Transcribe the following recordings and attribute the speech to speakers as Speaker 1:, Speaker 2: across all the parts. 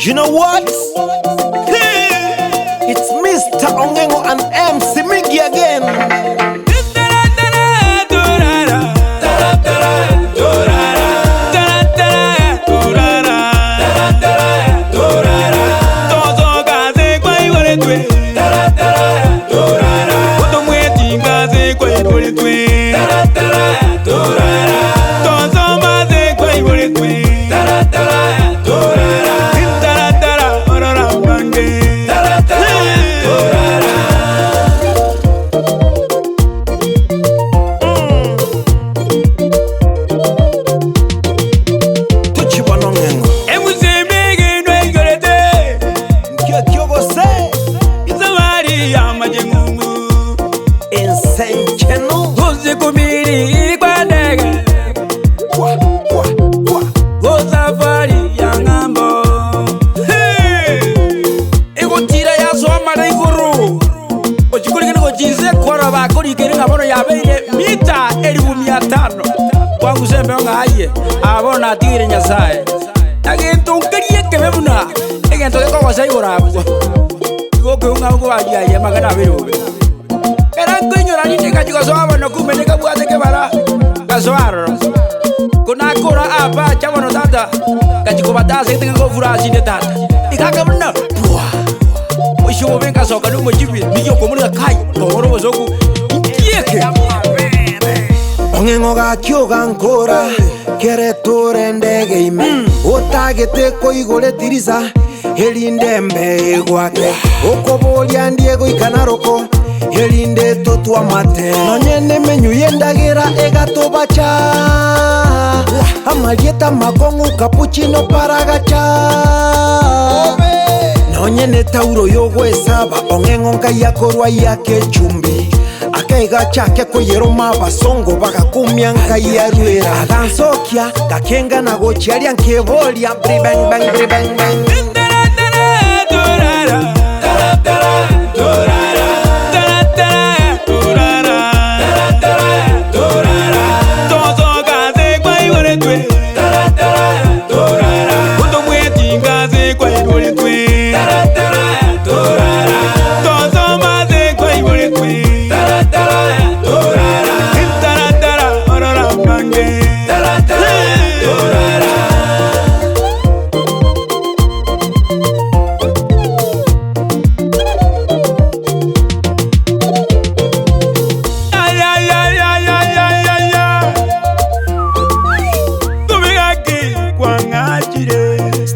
Speaker 1: You know what? It's Mr. Ong'engo and MC Miggy again.
Speaker 2: Mita elimu 500 kwangu sembe ngaye abona tigire nyasaye agintu ngiriye kebebuna egento geko wasayigora goke unga wajiye magana birobe era nginyora ni teka jiga soaba no kumeneka bwate kebara kaswaro kuna kora apa chabono tata kajiko batase tengo furasi ne tata ikakabuna pwa osho benga soka no mojibi niyo komuna kai toro bosoku kieke
Speaker 1: Ong'engo gakio gankora kere tore ndege ime otagete koigore tiriza elinde mbe gwake okobolia ndiego ikanaroko elinde totwa mate nonyene menyu yendagira egatobacha amalieta makongu cappuccino paragacha nonyene tauro yogwesaba Ong'engo nkayakorwa yake chumbi akaiga chake koyeroma basongo bagakumya nkayarwera agansokia gakenga na gochialia nkebolia bang bang bang bang.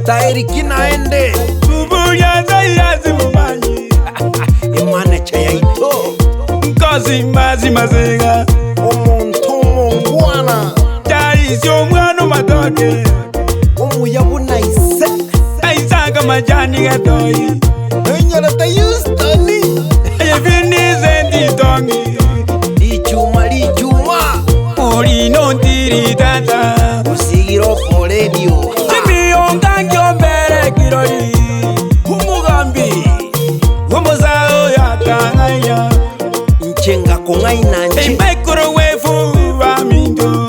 Speaker 1: Tairikina ende
Speaker 2: Subuya zayazi mumanyi
Speaker 1: Imane chaya ito
Speaker 2: Kozi mazi mazenga
Speaker 1: Omuntu mungwana
Speaker 2: Jaisi omwano matone
Speaker 1: Omuyabuna ise
Speaker 2: Aisanga majani gatoi
Speaker 1: Enyala ta Houstoni
Speaker 2: Ayefinize nditongi
Speaker 1: Lichuma
Speaker 2: Uri no ntiri tata
Speaker 1: Usigiro for radio
Speaker 2: Kirori umugambi womozao yakangaya
Speaker 1: nchenga kongai nanje
Speaker 2: microwave amindo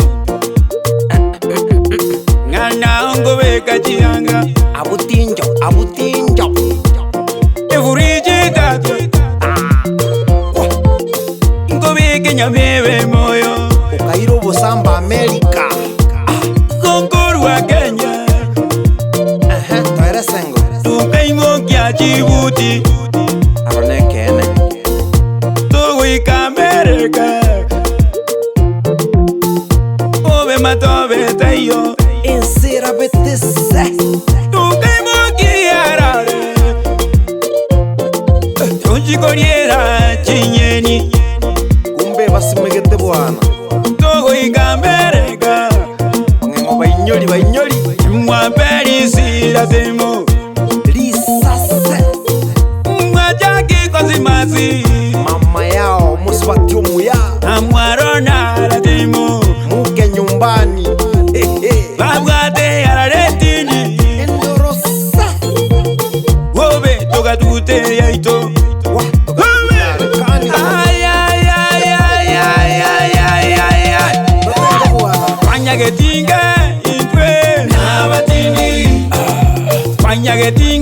Speaker 2: ngana ngobe kajianga
Speaker 1: abutinjo
Speaker 2: evuriji tatu ngobe Kenya bebe moyo
Speaker 1: ukairo bosamba America
Speaker 2: konkorwa Kenya Tukaimo kia Djibouti
Speaker 1: Arone kene
Speaker 2: Tuwika Amerika Obe matobe tayo
Speaker 1: Insira betese
Speaker 2: Tukaimo kia Arare Tunjikoniera chinyeni
Speaker 1: Kumbe basimegete bwana
Speaker 2: Tuwika Amerika
Speaker 1: Ong'engo bainyoli
Speaker 2: Mwapelisi la demo
Speaker 1: Lisase
Speaker 2: Mwajaki kwa zimazi
Speaker 1: Mama yao muswatio muya
Speaker 2: Amwarona la demo
Speaker 1: Muke nyumbani
Speaker 2: Babwate ya la retini
Speaker 1: Endorosa
Speaker 2: Wobe toka tute ya ito Panya getinga intwe na batini Panya getinga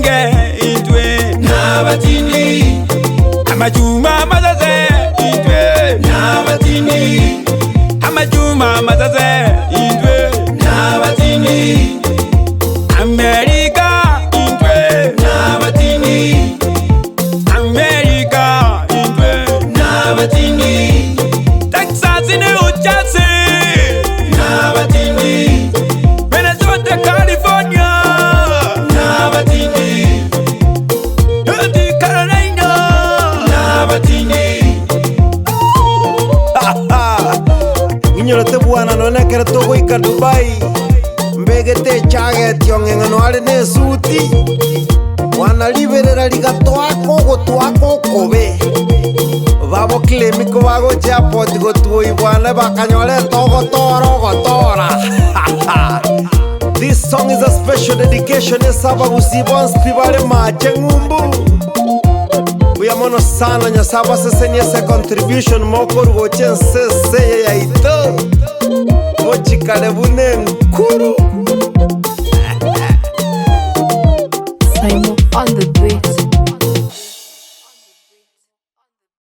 Speaker 1: chageti Ong'engo ari nesuti wanaliberera ligatwako gotwako kobe babo klemiko bago airport gotui bwana bakanyole togotoro gotora. This song is a special dedication esaba gusibons pibale mache ngumbu uyamono sana nyasaba sesenia se contribution moko rugochen sese ya ito mochikale bune nkuru
Speaker 3: Simon on the